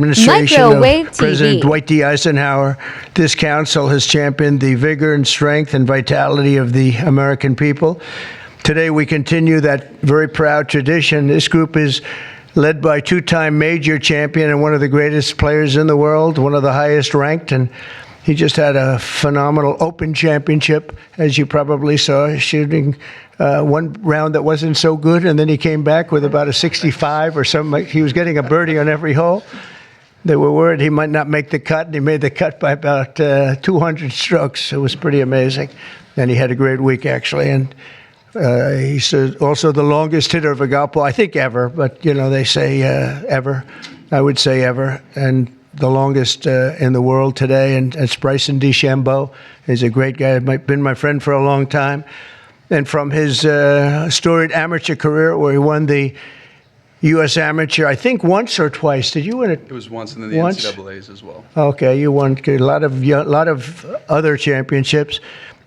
administration Microwave of President TV. Dwight D. Eisenhower, this council has championed the vigor and strength and vitality of the American people. Today, we continue that very proud tradition. This group is led by two-time major champion and one of the greatest players in the world, one of the highest ranked, and he just had a phenomenal Open Championship, as you probably saw, shooting one round that wasn't so good, and then he came back with about a 65 or something. He was getting a birdie on every hole. They were worried he might not make the cut, and he made the cut by about 200 strokes. It was pretty amazing, and he had a great week, actually. And he's also the longest hitter of a golf ball, I think ever, but, you know, they say ever. I would say ever. And the longest in the world today, and it's Bryson DeChambeau. He's a great guy, been my friend for a long time. And from his storied amateur career, where he won the U.S. Amateur, I think once or twice. Did you win it? It was once, and then the NCAAs as well. Okay, you won a lot of other championships,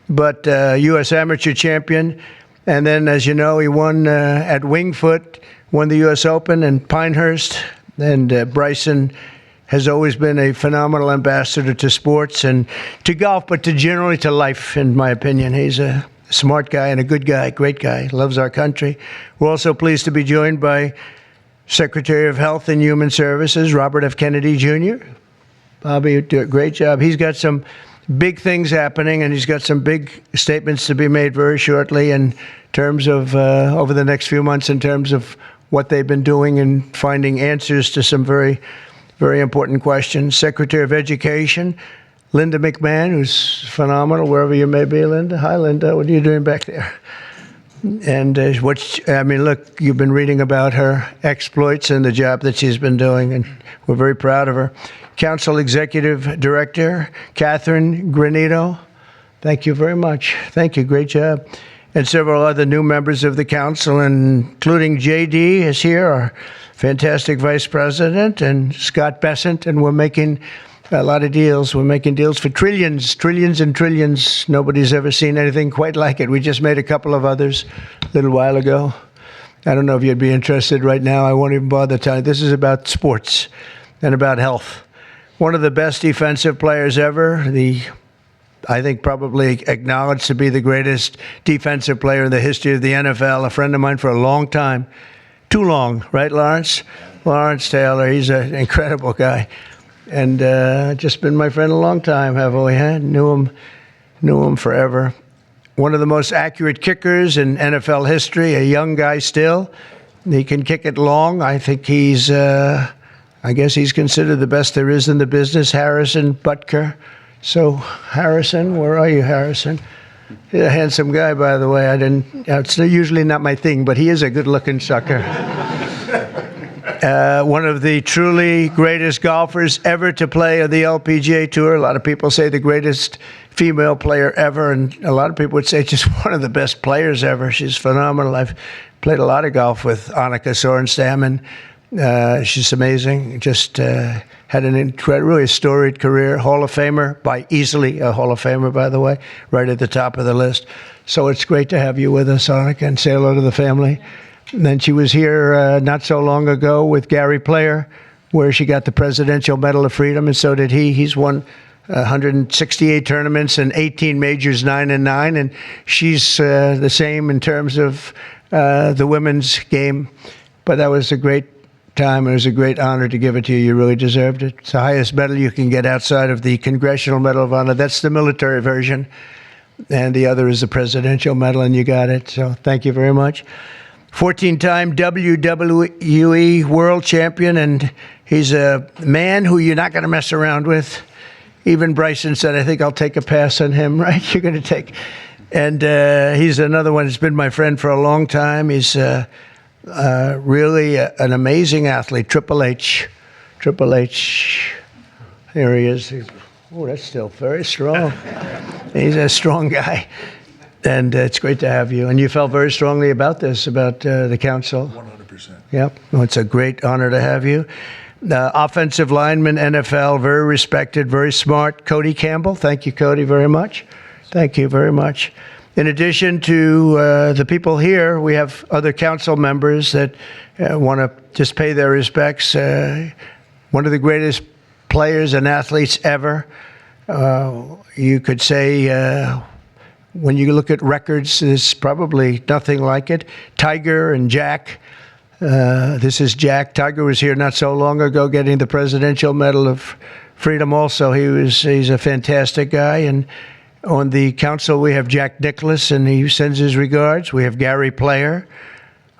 but U.S. Amateur champion. And then, as you know, he won at Winged Foot, won the U.S. Open in Pinehurst. And Bryson has always been a phenomenal ambassador to sports and to golf, but generally to life, in my opinion. He's a smart guy and a good guy, great guy, loves our country. We're also pleased to be joined by Secretary of Health and Human Services, Robert F. Kennedy, Jr. Bobby, you do a great job. He's got some big things happening, and he's got some big statements to be made very shortly in terms of, over the next few months, in terms of what they've been doing and finding answers to some very, very important questions. Secretary of Education, Linda McMahon, who's phenomenal, wherever you may be, Linda. Hi, Linda. What are you doing back there? And look, you've been reading about her exploits and the job that she's been doing, and we're very proud of her. Council Executive Director, Catherine Granito. Thank you very much. Thank you. Great job. And several other new members of the council, including J.D. is here, our fantastic Vice President, and Scott Bessent, and we're making a lot of deals. We're making deals for trillions and trillions. Nobody's ever seen anything quite like it. We just made a couple of others a little while ago. I don't know if you'd be interested right now. I won't even bother telling you. This is about sports and about health. One of the best defensive players ever, I think probably acknowledged to be the greatest defensive player in the history of the NFL, a friend of mine for a long time. Too long, right, Lawrence? Lawrence Taylor, he's an incredible guy. And just been my friend a long time, haven't we? Huh? Knew him forever. One of the most accurate kickers in NFL history, a young guy still. He can kick it long. I think I guess he's considered the best there is in the business, Harrison Butker. So, Harrison, where are you, Harrison? He's a handsome guy, by the way. It's usually not my thing, but he is a good-looking sucker. One of the truly greatest golfers ever to play on the LPGA Tour. A lot of people say the greatest female player ever, and a lot of people would say just one of the best players ever. She's phenomenal. I've played a lot of golf with Annika Sorenstam, and she's amazing. Just had an really storied career. Hall of Famer, easily a Hall of Famer, by the way, right at the top of the list. So it's great to have you with us, Annika, and say hello to the family. And then she was here not so long ago with Gary Player, where she got the Presidential Medal of Freedom, and so did he. He's won 168 tournaments and 18 majors, 9-9, and she's the same in terms of the women's game. But that was a great time. It was a great honor to give it to you. You really deserved it. It's the highest medal you can get outside of the Congressional Medal of Honor. That's the military version, and the other is the Presidential Medal, and you got it. So thank you very much. 14-time WWE World Champion, and he's a man who you're not going to mess around with. Even Bryson said, I think I'll take a pass on him, right? You're going to take. And he's another one who's been my friend for a long time. He's really an amazing athlete. Triple H. Here he is. Oh, that's still very strong. He's a strong guy. And it's great to have you. And you felt very strongly about this, about the council. 100%. Yep. Well, it's a great honor to have you. Offensive lineman, NFL, very respected, very smart. Cody Campbell. Thank you, Cody, very much. Thank you very much. In addition to the people here, we have other council members that want to just pay their respects. one of the greatest players and athletes ever. You could say when you look at records, there's probably nothing like it. Tiger and Jack. This is Jack. Tiger was here not so long ago getting the Presidential Medal of Freedom also. He's a fantastic guy. And on the council, we have Jack Nicklaus, and he sends his regards. We have Gary Player,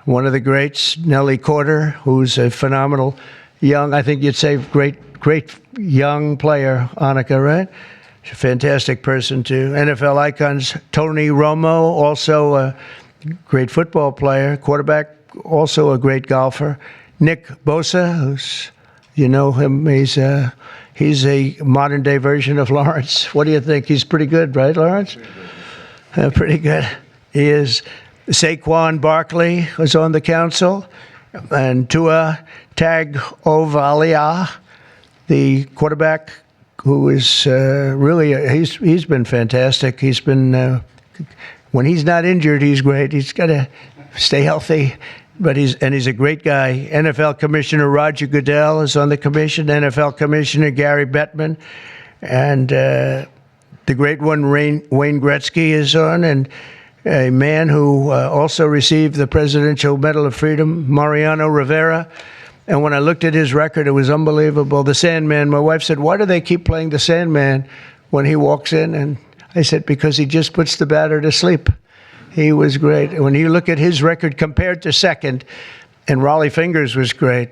one of the greats. Nellie Corder, who's a phenomenal young, I think you'd say great young player, Annika, right? She's a fantastic person, too. NFL icons, Tony Romo, also a great football player, quarterback, also a great golfer. Nick Bosa, who's, you know him, he's a modern-day version of Lawrence. What do you think? He's pretty good, right, Lawrence? Pretty good. He is. Saquon Barkley was on the council, and Tua Tagovailoa, the quarterback, who is really he's been fantastic. He's been when he's not injured, he's great. He's got to stay healthy, but he's a great guy. NFL Commissioner Roger Goodell is on the commission. NFL Commissioner Gary Bettman, and the great one Wayne Gretzky is on, and a man who also received the Presidential Medal of Freedom, Mariano Rivera. And when I looked at his record, it was unbelievable. The Sandman, my wife said, why do they keep playing the Sandman when he walks in? And I said, because he just puts the batter to sleep. He was great. When you look at his record compared to second, and Raleigh Fingers was great,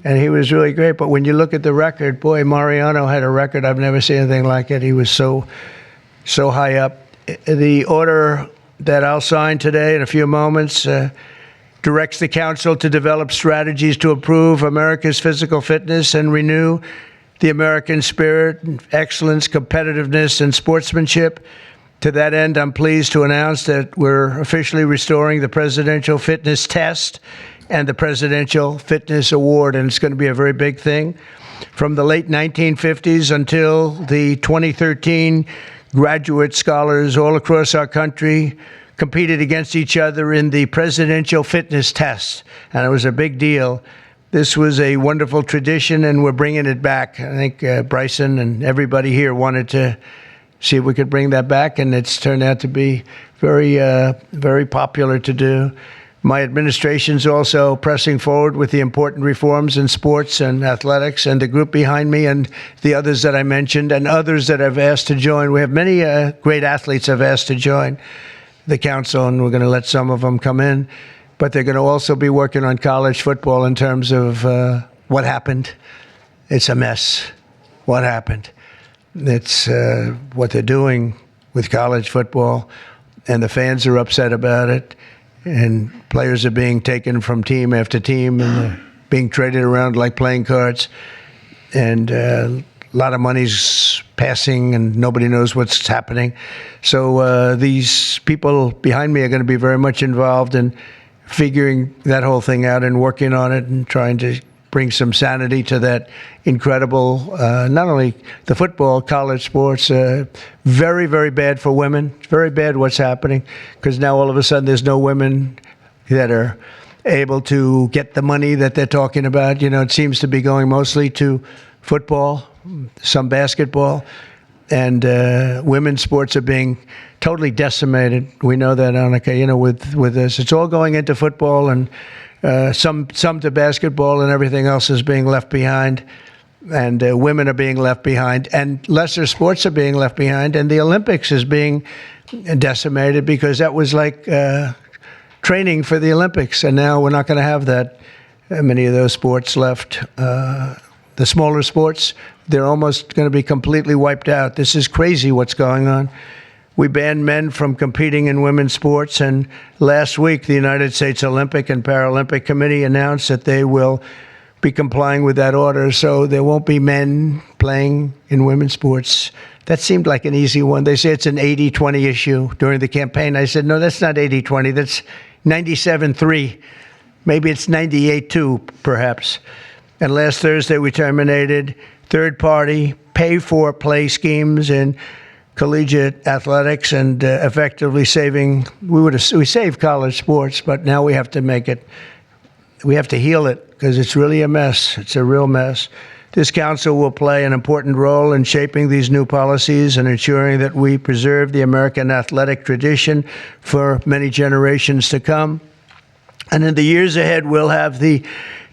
and he was really great. But when you look at the record, boy, Mariano had a record. I've never seen anything like it. He was so high up. The order that I'll sign today in a few moments directs the council to develop strategies to improve America's physical fitness and renew the American spirit, excellence, competitiveness, and sportsmanship. To that end, I'm pleased to announce that we're officially restoring the Presidential Fitness Test and the Presidential Fitness Award, and it's going to be a very big thing. From the late 1950s until the 2013, graduate scholars all across our country competed against each other in the Presidential Fitness Test, and it was a big deal. This was a wonderful tradition, and we're bringing it back. I think Bryson and everybody here wanted to see if we could bring that back, and it's turned out to be very popular to do. My administration's also pressing forward with the important reforms in sports and athletics, and the group behind me and the others that I mentioned and others that I've asked to join. We have many great athletes I've asked to join the council, and we're going to let some of them come in, but they're going to also be working on college football in terms of what happened. It's a mess. What happened? It's what they're doing with college football, and the fans are upset about it, and players are being taken from team after team, and they're being traded around like playing cards, and a lot of money's passing, and nobody knows what's happening. So these people behind me are going to be very much involved in figuring that whole thing out and working on it and trying to bring some sanity to that incredible, not only the football, college sports, very, very bad for women. It's very bad what's happening, because now all of a sudden there's no women that are able to get the money that they're talking about. You know, it seems to be going mostly to football, some basketball, and women's sports are being totally decimated. We know that, Annika, you know, with this. It's all going into football, and some to basketball, and everything else is being left behind. And women are being left behind, and lesser sports are being left behind, and the Olympics is being decimated, because that was like training for the Olympics, and now we're not going to have that many of those sports left. The smaller sports, they're almost going to be completely wiped out. This is crazy what's going on. We banned men from competing in women's sports, and last week the United States Olympic and Paralympic Committee announced that they will be complying with that order, so there won't be men playing in women's sports. That seemed like an easy one. They say it's an 80-20 issue during the campaign. I said, no, that's not 80-20. That's 97-3. Maybe it's 98-2, perhaps. And last Thursday, we terminated third-party pay-for-play schemes in collegiate athletics, and effectively we saved college sports, but now we have to make it, we have to heal it, because it's really a mess. It's a real mess. This council will play an important role in shaping these new policies and ensuring that we preserve the American athletic tradition for many generations to come. And in the years ahead, we'll have the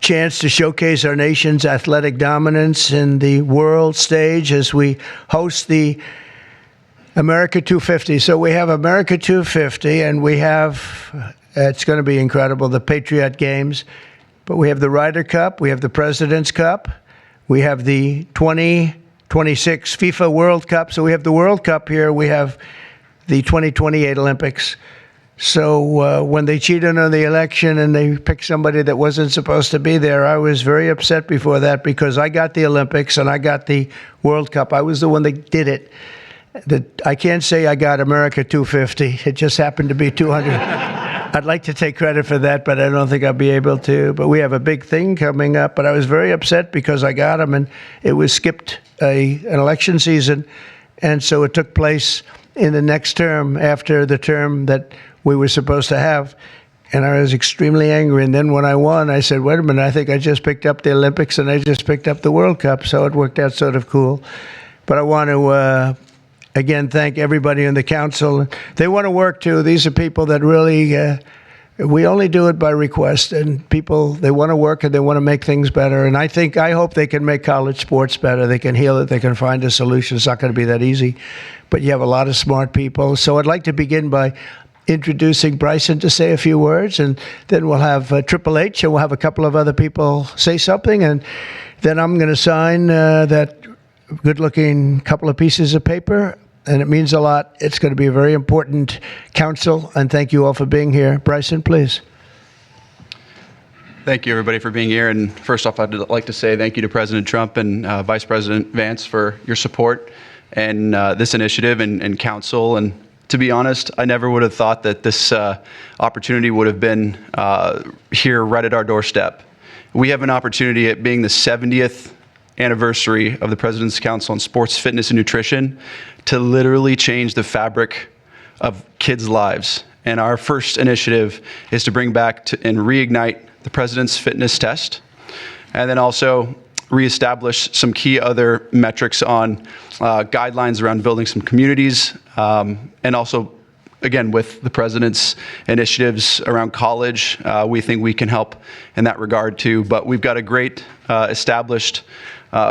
chance to showcase our nation's athletic dominance in the world stage as we host the America 250. So we have America 250, and we have, it's going to be incredible, the Patriot Games. But we have the Ryder Cup, we have the President's Cup, we have the 2026 FIFA World Cup. So we have the World Cup here, we have the 2028 Olympics. So when they cheated on the election and they picked somebody that wasn't supposed to be there, I was very upset before that because I got the Olympics and I got the World Cup. I was the one that did it. I can't say I got America 250. It just happened to be 200. I'd like to take credit for that, but I don't think I'll be able to. But we have a big thing coming up. But I was very upset because I got them, and it was skipped an election season. And so it took place in the next term after the term that we were supposed to have. And I was extremely angry. And then when I won, I said, wait a minute, I think I just picked up the Olympics and I just picked up the World Cup. So it worked out sort of cool. But I want to again, thank everybody in the council. They want to work too. These are people that really, we only do it by request, and people, they want to work and they want to make things better. And I hope they can make college sports better. They can heal it. They can find a solution. It's not going to be that easy, but you have a lot of smart people. So I'd like to begin by introducing Bryson to say a few words, and then we'll have Triple H, and we'll have a couple of other people say something, and then I'm going to sign that good-looking couple of pieces of paper. And it means a lot. It's going to be a very important council, and thank you all for being here. Bryson, please. Thank you, everybody, for being here. And first off, I'd like to say thank you to President Trump and Vice President Vance for your support and this initiative and council. And to be honest, I never would have thought that this opportunity would have been here right at our doorstep. We have an opportunity at being the 70th anniversary of the President's Council on Sports, Fitness, and Nutrition to literally change the fabric of kids' lives. And our first initiative is to bring back and reignite the President's Fitness Test, and then also reestablish some key other metrics on guidelines around building some communities, and also, again, with the President's initiatives around college, we think we can help in that regard too. But we've got a great established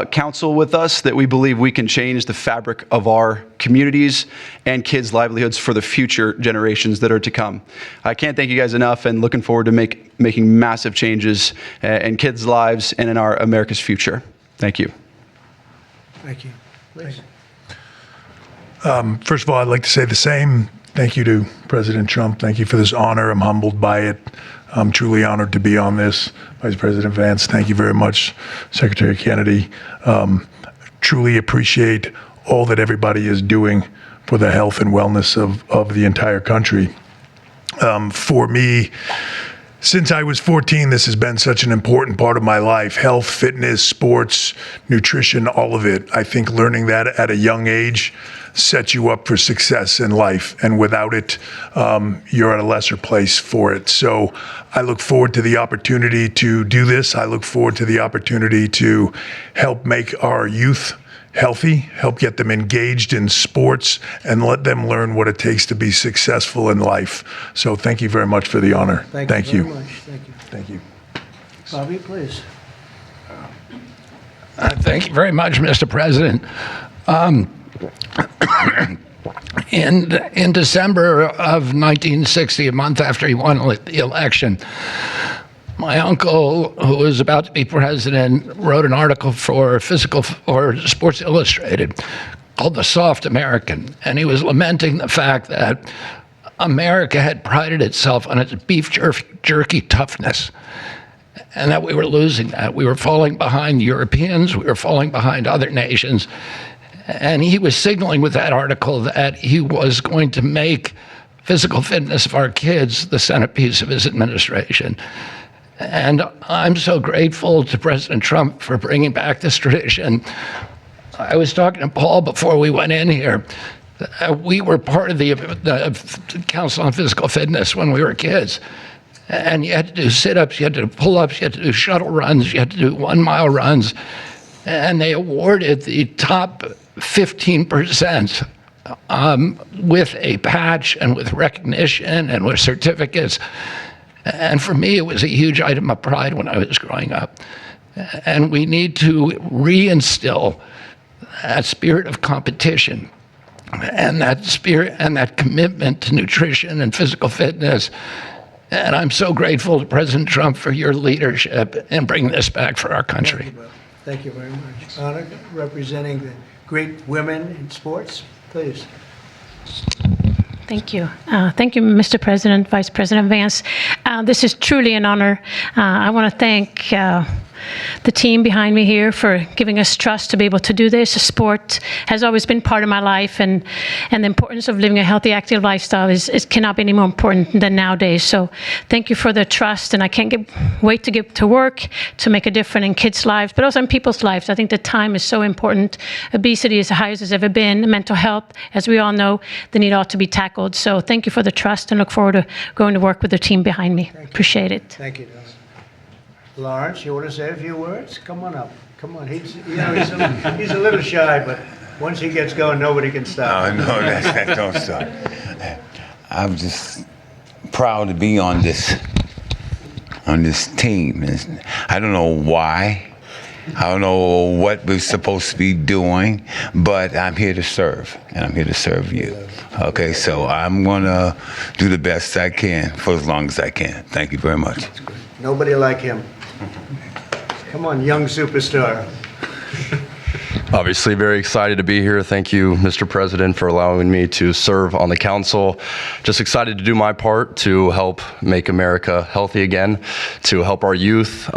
council with us that we believe we can change the fabric of our communities and kids' livelihoods for the future generations that are to come. I can't thank you guys enough, and looking forward to making massive changes in kids' lives and in our America's future. Thank you. Thank you. Please. First of all, I'd like to say the same. Thank you to President Trump. Thank you for this honor. I'm humbled by it. I'm truly honored to be on this. Vice President Vance, thank you very much. Secretary Kennedy, truly appreciate all that everybody is doing for the health and wellness of the entire country. For me, since I was 14, this has been such an important part of my life. Health, fitness, sports, nutrition, all of it. I think learning that at a young age sets you up for success in life. And without it, you're at a lesser place for it. So I look forward to the opportunity to do this. I look forward to the opportunity to help make our youth healthy, help get them engaged in sports, and let them learn what it takes to be successful in life. So thank you very much for the honor. Thank you very much. Thank you. Thank you. Bobby, please. Thank you very much, Mr. President. In December of 1960, a month after he won the election, my uncle, who was about to be president, wrote an article for Sports Illustrated called The Soft American, and he was lamenting the fact that America had prided itself on its beef jerky toughness, and that we were losing that. We were falling behind the Europeans, we were falling behind other nations, and he was signaling with that article that he was going to make physical fitness of our kids the centerpiece of his administration. And I'm so grateful to President Trump for bringing back this tradition. I was talking to Paul before we went in here. We were part of the Council on Physical Fitness when we were kids. And you had to do sit-ups, you had to do pull-ups, you had to do shuttle runs, you had to do 1 mile runs. and they awarded the top 15% with a patch and with recognition and with certificates. And for me, it was a huge item of pride when I was growing up. And we need to reinstill that spirit of competition and that spirit and that commitment to nutrition and physical fitness. And I'm so grateful to President Trump for your leadership in bringing this back for our country. Thank you very much. Anna, representing the great women in sports, please. Thank you. Thank you, Mr. President, Vice President Vance. This is truly an honor. I want to thank the team behind me here for giving us trust to be able to do this. Sport has always been part of my life, and the importance of living a healthy, active lifestyle is cannot be any more important than nowadays. So thank you for the trust, and I can't wait to get to work to make a difference in kids' lives, but also in people's lives. I think the time is so important. Obesity is the highest it's ever been. Mental health, as we all know, the need ought to be tackled. So thank you for the trust, and look forward to going to work with the team behind me. Appreciate it. Thank you, Donna. Lawrence, you want to say a few words? Come on up. Come on. He's a little shy, but once he gets going, nobody can stop. No, that don't stop. I'm just proud to be on this team. I don't know why. I don't know what we're supposed to be doing, but I'm here to serve, and I'm here to serve you. Okay, so I'm gonna do the best I can for as long as I can. Thank you very much. Nobody like him. Come on, young superstar. Obviously very excited to be here. Thank you, Mr. President, for allowing me to serve on the council. Just excited to do my part to help make America healthy again, to help our youth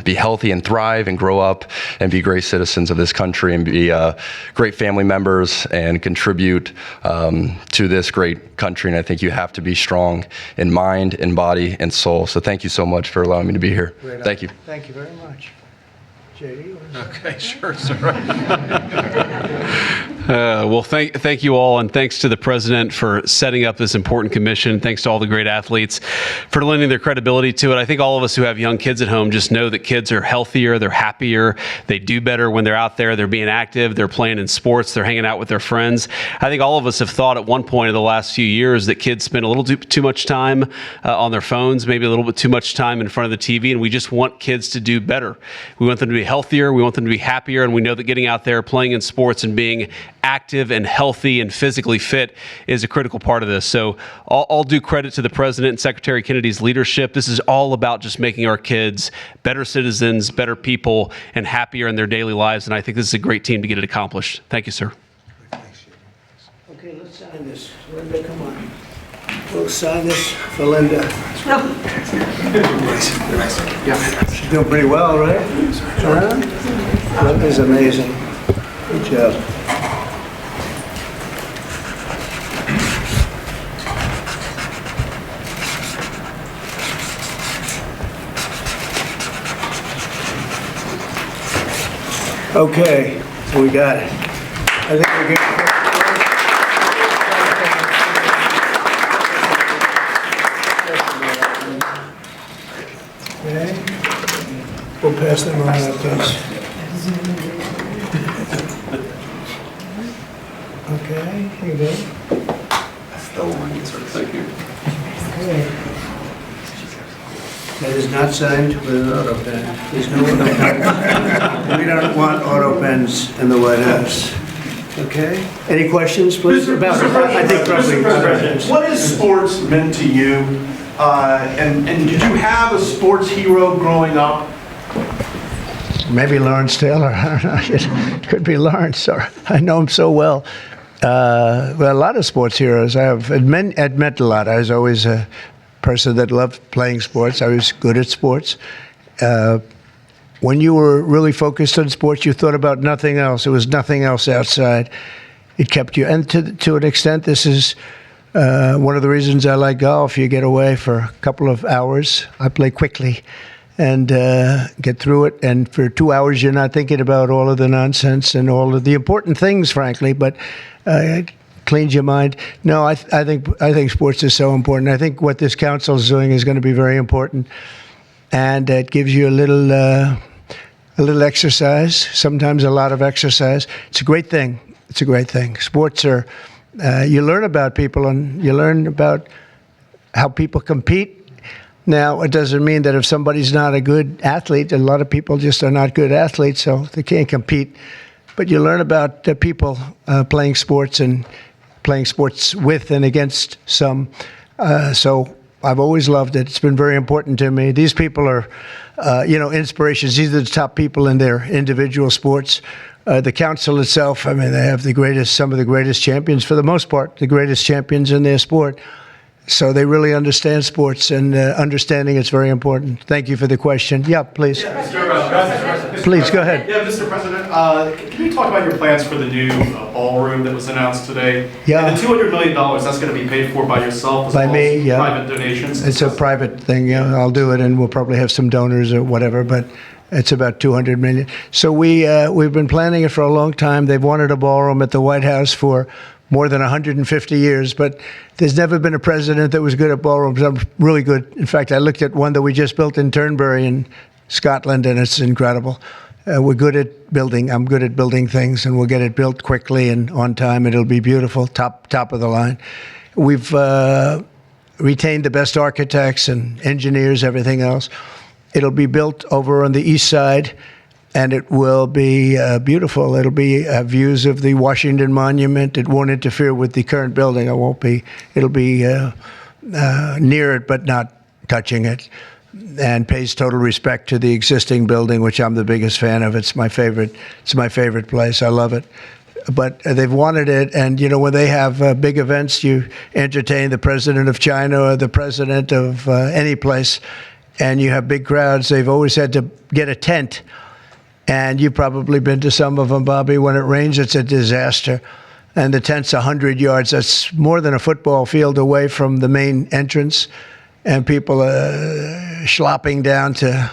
be healthy and thrive and grow up and be great citizens of this country and be great family members and contribute to this great country. And I think you have to be strong in mind, in body, and soul. So thank you so much for allowing me to be here. Thank you. Thank you very much. JD? Okay, sure, sir. Well, thank you all, and thanks to the president for setting up this important commission. Thanks to all the great athletes for lending their credibility to it. I think all of us who have young kids at home just know that kids are healthier, they're happier, they do better when they're out there, they're being active, they're playing in sports, they're hanging out with their friends. I think all of us have thought at one point in the last few years that kids spend a little too much time on their phones, maybe a little bit too much time in front of the TV, and we just want kids to do better. We want them to be healthier, we want them to be happier, and we know that getting out there, playing in sports, and being active and healthy and physically fit is a critical part of this. So all due credit to the President and Secretary Kennedy's leadership. This is all about just making our kids better citizens, better people, and happier in their daily lives, and I think this is a great team to get it accomplished. Thank you, sir. Okay, let's sign this. Linda, come on. We'll sign this for Linda. She's doing pretty well, right? Linda's amazing. Good job. Okay, we got it. I think we're good. Okay. We'll pass them around like this. Okay, here you go. Thank you. Okay. That is not signed with an auto pen. There's no auto pen. We don't want auto pens in the White House. Okay? Any questions, please? About it? I think probably. Mr. President, what has sports meant to you? And did you have a sports hero growing up? Maybe Lawrence Taylor. I don't know. It could be Lawrence. Or I know him so well. Well, a lot of sports heroes. It meant a lot. I was always a person that loved playing sports. I was good at sports. When you were really focused on sports, you thought about nothing else. There was nothing else outside. It kept you. And to an extent, this is one of the reasons I like golf. You get away for a couple of hours. I play quickly and get through it. And for 2 hours, you're not thinking about all of the nonsense and all of the important things, frankly, but it cleans your mind. No, I think sports is so important. I think what this council is doing is going to be very important. And it gives you a little a little exercise, sometimes a lot of exercise. It's a great thing. It's a great thing. Sports are, you learn about people and you learn about how people compete. Now, it doesn't mean that if somebody's not a good athlete, a lot of people just are not good athletes, so they can't compete. But you learn about people playing sports and playing sports with and against some. So I've always loved it. It's been very important to me. These people are, inspirations. These are the top people in their individual sports. The council itself, I mean, they have some of the greatest champions, for the most part, the greatest champions in their sport. So they really understand sports, and understanding it's very important. Thank you for the question. Yeah, please. Please, go ahead. Yeah, Mr. President, can you talk about your plans for the new ballroom that was announced today? Yeah. And the $200 million, that's going to be paid for by yourself as By well me, as yeah. private donations? It's a private thing, yeah. I'll do it, and we'll probably have some donors or whatever, but it's about $200 million. So we've been planning it for a long time. They've wanted a ballroom at the White House for more than 150 years, but there's never been a president that was good at ballrooms. I'm really good. In fact, I looked at one that we just built in Turnberry in Scotland, and it's incredible. We're good at building. I'm good at building things, and we'll get it built quickly and on time. It'll be beautiful, top of the line. We've retained the best architects and engineers, everything else. It'll be built over on the east side, and it will be beautiful. It'll be views of the Washington Monument. It won't interfere with the current building. It'll be near it, but not touching it, and pays total respect to the existing building, which I'm the biggest fan of. It's my favorite. It's my favorite place. I love it. But they've wanted it, and when they have big events, you entertain the president of China or the president of any place, and you have big crowds. They've always had to get a tent. And you've probably been to some of them, Bobby. When it rains, it's a disaster. And the tent's 100 yards. That's more than a football field away from the main entrance. And people are schlopping down to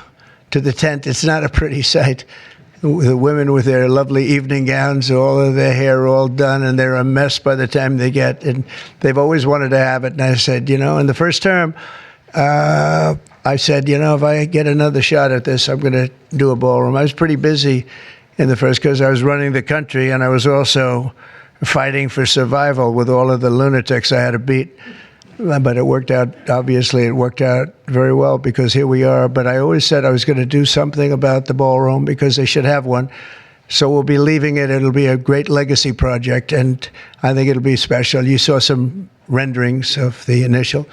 the tent. It's not a pretty sight. The women with their lovely evening gowns, all of their hair all done, and they're a mess by the time they get. And they've always wanted to have it. And I said, in the first term, I said, if I get another shot at this, I'm going to do a ballroom. I was pretty busy in the first because I was running the country, and I was also fighting for survival with all of the lunatics I had to beat. But it worked out, obviously, it worked out very well because here we are. But I always said I was going to do something about the ballroom because they should have one. So we'll be leaving it. It'll be a great legacy project, and I think it'll be special. You saw some renderings of the initial.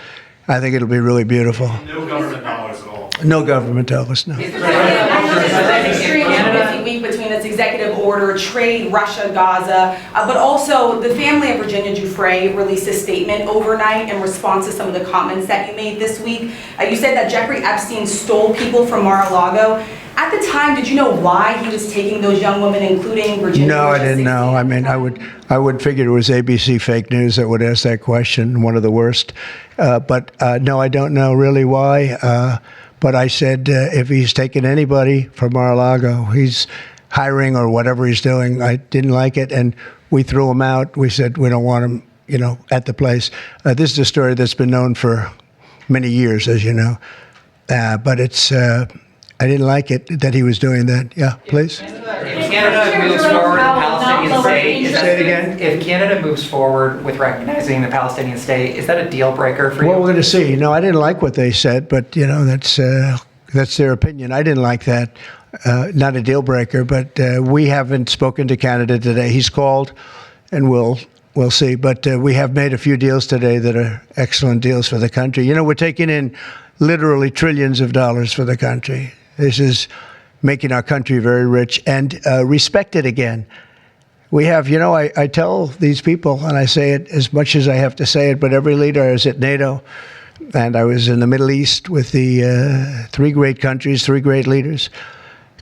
I think it'll be really beautiful. No government dollars at all. No government dollars, no. Extreme week between its executive order, trade, Russia, Gaza, but also the family of Virginia Giuffre released a statement overnight in response to some of the comments that you made this week. You said that Jeffrey Epstein stole people from Mar-a-Lago. At the time, did you know why he was taking those young women, including Virginia? No, I didn't know. I mean, I would figure it was ABC fake news that would ask that question, one of the worst. But no, I don't know really why. But I said, if he's taking anybody from Mar-a-Lago, he's hiring or whatever he's doing. I didn't like it, and we threw him out. We said we don't want him, at the place. This is a story that's been known for many years, as you know. But it's. I didn't like it that he was doing that. Yeah, please. If Canada moves forward with the Palestinian state, Say it again. If Canada moves forward with recognizing the Palestinian state, is that a deal breaker for you? Well, we're going to see. No, I didn't like what they said, but that's their opinion. I didn't like that. Not a deal breaker, but we haven't spoken to Canada today. He's called, and we'll see. But we have made a few deals today that are excellent deals for the country. We're taking in literally trillions of dollars for the country. This is making our country very rich and respected again. We have, I tell these people, and I say it as much as I have to say it, but every leader is at NATO, and I was in the Middle East with the three great countries, three great leaders,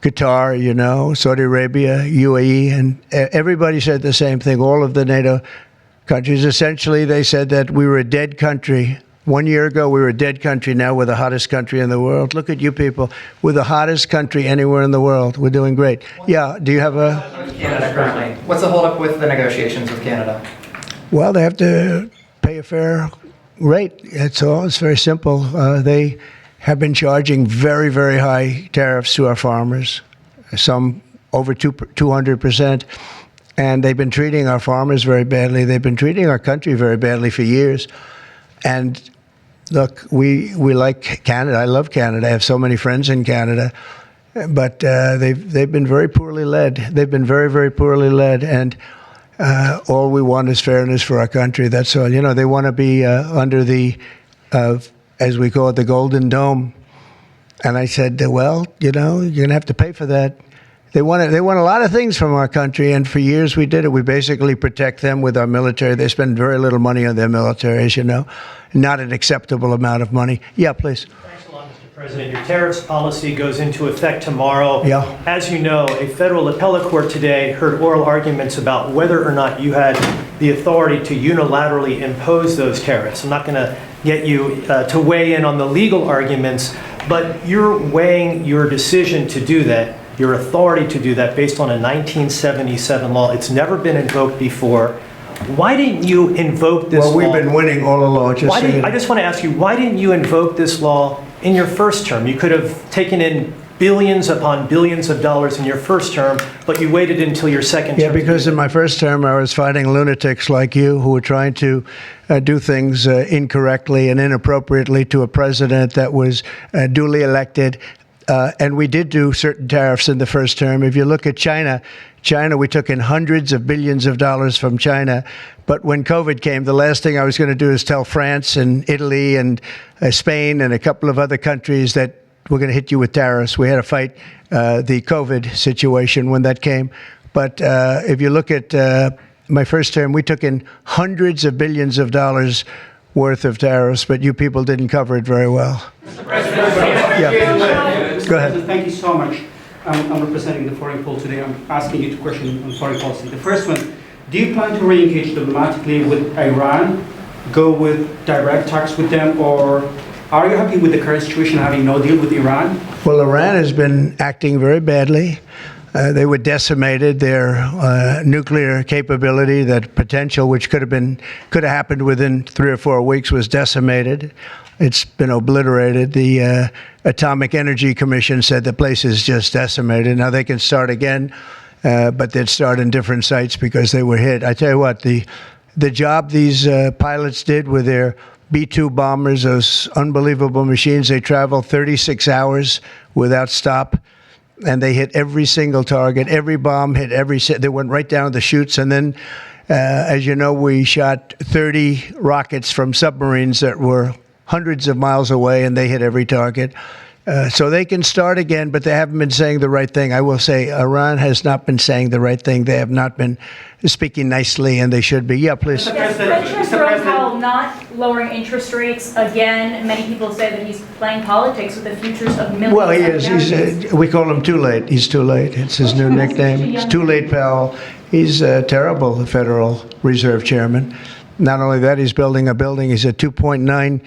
Qatar, Saudi Arabia, UAE, and everybody said the same thing. All of the NATO countries, essentially, they said that we were a dead country. 1 year ago, we were a dead country. Now we're the hottest country in the world. Look at you people. We're the hottest country anywhere in the world. We're doing great. Yeah, do you have a... Canada currently. What's the holdup with the negotiations with Canada? Well, they have to pay a fair rate. That's all. It's very simple. They have been charging very, very high tariffs to our farmers. some over 200%. And they've been treating our farmers very badly. They've been treating our country very badly for years. And look, we like Canada. I love Canada. I have so many friends in Canada. But they've been very poorly led. They've been very, very poorly led. And all we want is fairness for our country. That's all. You know, they want to be under the, as we call it, the Golden Dome. And I said, well, you know, you're going to have to pay for that. They want a lot of things from our country, and for years we did it. We basically protect them with our military. They spend very little money on their military, as you know, not an acceptable amount of money. Yeah, please. Thanks a lot, Mr. President. Your tariffs policy goes into effect tomorrow. Yeah. As you know, a federal appellate court today heard oral arguments about whether or not you had the authority to unilaterally impose those tariffs. I'm not going to get you to weigh in on the legal arguments, but you're weighing your decision to do that, your authority to do that, based on a 1977 law. It's never been invoked before. Why didn't you invoke this law? Well, we've been winning all along. I just want to ask you, why didn't you invoke this law in your first term? You could have taken in billions upon billions of dollars in your first term, but you waited until your second term. Yeah, because in my first term, I was fighting lunatics like you who were trying to do things incorrectly and inappropriately to a president that was duly elected. And we did do certain tariffs in the first term. If you look at China, we took in hundreds of billions of dollars from China. But when COVID came, the last thing I was going to do is tell France and Italy and Spain and a couple of other countries that we're going to hit you with tariffs. We had to fight the COVID situation when that came. But if you look at my first term, we took in hundreds of billions of dollars worth of tariffs, but you people didn't cover it very well. Mr. President, Go ahead. Thank you so much. I'm representing the foreign poll today. I'm asking you two questions on foreign policy. The first one, do you plan to re-engage diplomatically with Iran, go with direct talks with them, or are you happy with the current situation, having no deal with Iran? Well, Iran has been acting very badly. They were decimated. Their nuclear capability, that potential, which could have happened within 3 or 4 weeks, was decimated. It's been obliterated. The Atomic Energy Commission said the place is just decimated. Now they can start again, but they'd start in different sites because they were hit. I tell you what, the job these pilots did with their B-2 bombers, those unbelievable machines, they traveled 36 hours without stop. And they hit every single target. Every bomb hit they went right down the chutes. And then, as you know, we shot 30 rockets from submarines that were hundreds of miles away, and they hit every target. So they can start again, but they haven't been saying the right thing. I will say Iran has not been saying the right thing. They have not been speaking nicely, and they should be. Yeah, please. President Jerome Powell not lowering interest rates again. Many people say that he's playing politics with the futures of millions. Well, he is. We call him Too Late. He's too late. It's his new nickname. He's Too Late Powell. He's terrible, the Federal Reserve Chairman. Not only that, he's building a building. He's at $2.9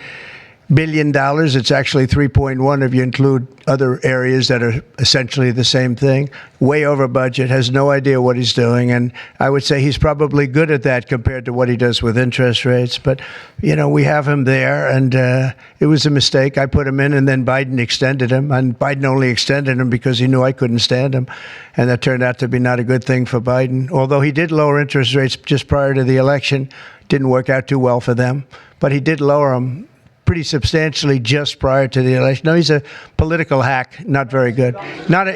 billion. It's actually 3.1 if you include other areas that are essentially the same thing. Way over budget, has no idea what he's doing. And I would say he's probably good at that compared to what he does with interest rates. But, you know, we have him there, and it was a mistake. I put him in, and then Biden extended him. And Biden only extended him because he knew I couldn't stand him. And that turned out to be not a good thing for Biden. Although he did lower interest rates just prior to the election. Didn't work out too well for them. But he did lower them pretty substantially just prior to the election. No, he's a political hack, not very good.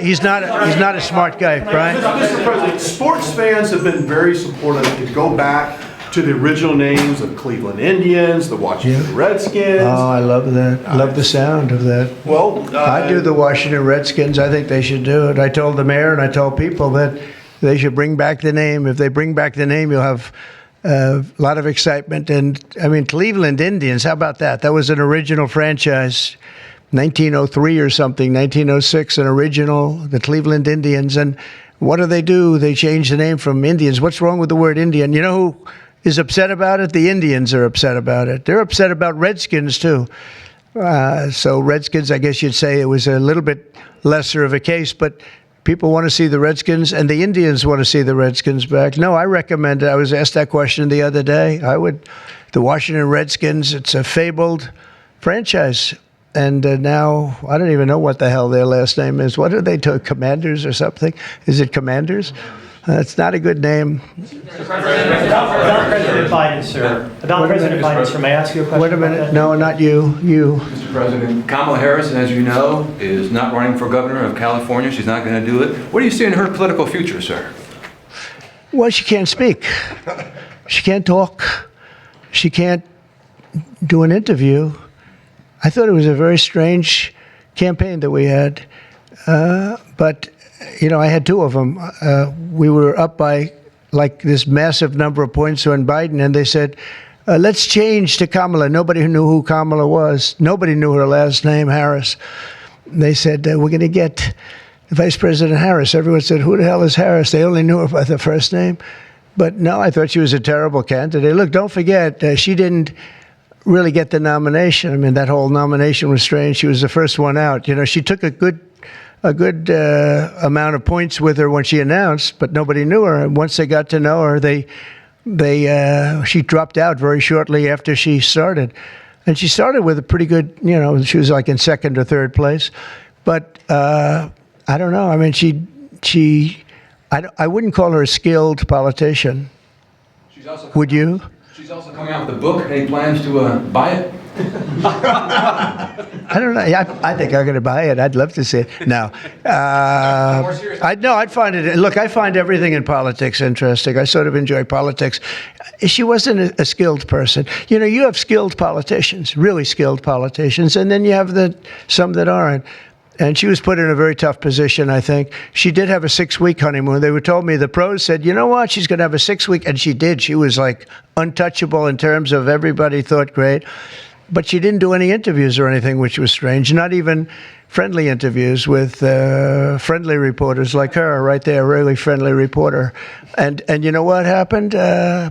He's not a smart guy, Brian. Mr. President, sports fans have been very supportive to go back to the original names of Cleveland Indians, the Washington Redskins. Oh, I love that. I love the sound of that. Well, I do the Washington Redskins. I think they should do it. I told the mayor and I told people that they should bring back the name. If they bring back the name, you'll have a lot of excitement. And I mean, Cleveland Indians, how about that? That was an original franchise, 1903 or something, 1906, an original, the Cleveland Indians. And what do? They changed the name from Indians. What's wrong with the word Indian? You know who is upset about it? The Indians are upset about it. They're upset about Redskins, too. So Redskins, I guess you'd say it was a little bit lesser of a case, but people want to see the Redskins, and the Indians want to see the Redskins back. No, I recommend it. I was asked that question the other day. The Washington Redskins, it's a fabled franchise. and now I don't even know what the hell their last name is. What are they to Commanders or something? Is it Commanders? That's not a good name. About President Biden, sir. About President Biden, sir. May I ask you a question? Wait a minute. No, not you. You. Mr. President, Kamala Harris, as you know, is not running for governor of California. She's not going to do it. What do you see in her political future, sir? Well, she can't speak. She can't talk. She can't do an interview. I thought it was a very strange campaign that we had. But, you know, I had two of them. We were up by like this massive number of points on Biden, and they said, let's change to Kamala. Nobody knew who Kamala was. Nobody knew her last name, Harris. They said, we're going to get Vice President Harris. Everyone said, who the hell is Harris? They only knew her by the first name. But no, I thought she was a terrible candidate. Look, don't forget, she didn't really get the nomination. I mean, that whole nomination was strange. She was the first one out. You know, she took a good amount of points with her when she announced, but nobody knew her. And once they got to know her, she dropped out very shortly after she started. And she started with a pretty good, you know, she was like in second or third place. But I don't know. I mean, I wouldn't call her a skilled politician. Would you? She's also coming out with a book. Any plans to buy it? I don't know. I think I'm going to buy it. I'd love to see it. No. I'd find it. Look, I find everything in politics interesting. I sort of enjoy politics. She wasn't a skilled person. You know, you have skilled politicians, really skilled politicians, and then you have some that aren't. And she was put in a very tough position, I think. She did have a 6-week honeymoon. They were told me, the pros said, you know what, she's going to have a 6-week. And she did. She was like untouchable in terms of everybody thought great. But she didn't do any interviews or anything, which was strange. Not even friendly interviews with friendly reporters like her right there, a really friendly reporter. And you know what happened?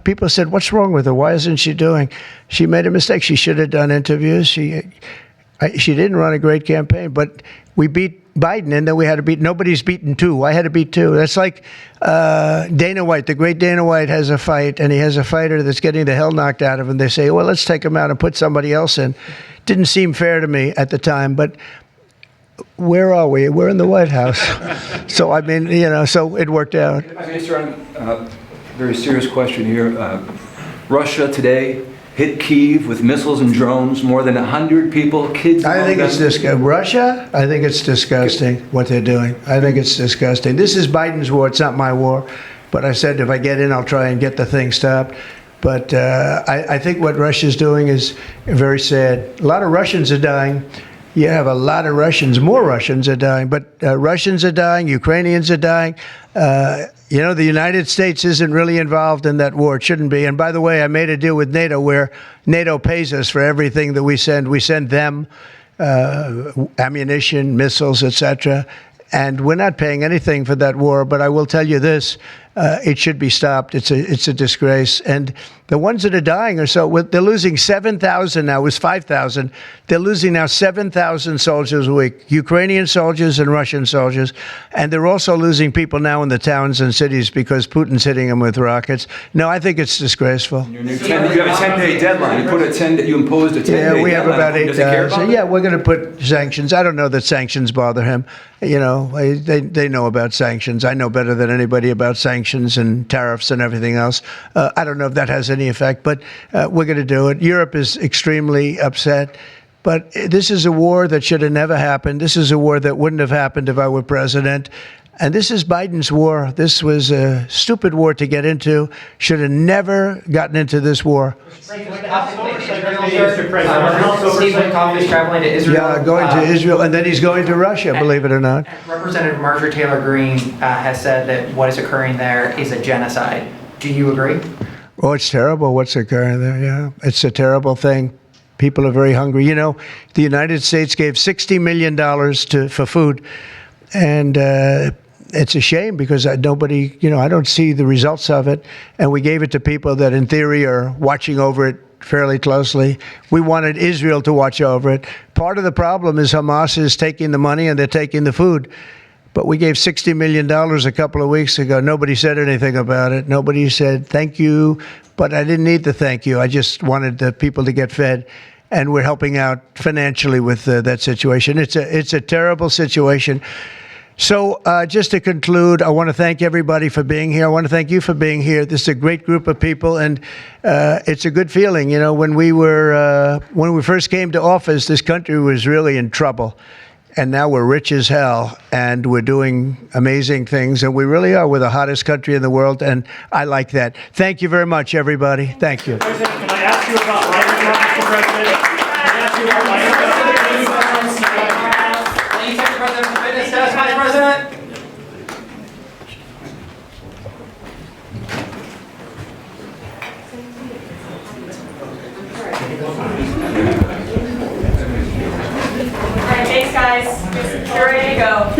People said, what's wrong with her? Why isn't she doing? She made a mistake. She should have done interviews. She didn't run a great campaign, but we beat Biden, and then we had to beat, nobody's beaten two. I had to beat two. That's like Dana White, the great Dana White has a fight, and he has a fighter that's getting the hell knocked out of him. They say, well, let's take him out and put somebody else in. Didn't seem fair to me at the time, but where are we? We're in the White House. So, I mean, you know, so it worked out. Mr. Very serious question here. Russia today hit Kyiv with missiles and drones, more than 100 people, kids. I think it's disgusting. Russia, I think it's disgusting what they're doing. I think it's disgusting. This is Biden's war. It's not my war. But I said if I get in, I'll try and get the thing stopped. But I think what Russia's doing is very sad. A lot of Russians are dying. You have a lot of Russians, more Russians are dying, but Russians are dying, Ukrainians are dying. You know, the United States isn't really involved in that war. It shouldn't be. And by the way, I made a deal with NATO where NATO pays us for everything that we send. We send them ammunition, missiles, etc. And we're not paying anything for that war. But I will tell you this, it should be stopped. It's a disgrace. And the ones that are dying are they're losing 7,000 now. It was 5,000. They're losing now 7,000 soldiers a week, Ukrainian soldiers and Russian soldiers. And they're also losing people now in the towns and cities because Putin's hitting them with rockets. No, I think it's disgraceful. You have a 10-day deadline. You imposed a 10-day deadline. Yeah, we have about 8 days. Yeah, we're going to put sanctions. I don't know that sanctions bother him. You know, they know about sanctions. I know better than anybody about sanctions and tariffs and everything else. I don't know if that has any effect, but we're going to do it. Europe is extremely upset. But this is a war that should have never happened. This is a war that wouldn't have happened if I were president. And this is Biden's war. This was a stupid war to get into. Should have never gotten into this war. Steve Witkoff is traveling to Israel. Yeah, going to Israel, and then he's going to Russia, believe it or not. Representative Marjorie Taylor Greene has said that what is occurring there is a genocide. Do you agree? Oh, it's terrible what's occurring there, yeah. It's a terrible thing. People are very hungry. You know, the United States gave $60 million for food, and it's a shame because nobody, you know, I don't see the results of it. And we gave it to people that in theory are watching over it fairly closely. We wanted Israel to watch over it. Part of the problem is Hamas is taking the money and they're taking the food. But we gave $60 million a couple of weeks ago. Nobody said anything about it. Nobody said thank you. But I didn't need the thank you. I just wanted the people to get fed. and we're helping out financially with that situation. It's a terrible situation. So just to conclude, I want to thank everybody for being here. I want to thank you for being here. This is a great group of people, and it's a good feeling. You know, when we first came to office, this country was really in trouble, and now we're rich as hell, and we're doing amazing things, and we really are. We're the hottest country in the world, and I like that. Thank you very much, everybody. Thank you. President, can I ask you about lighter drugs, Mr. President? Can I ask you about lighter drugs? Vice President. All right, thanks, guys. You're ready to go.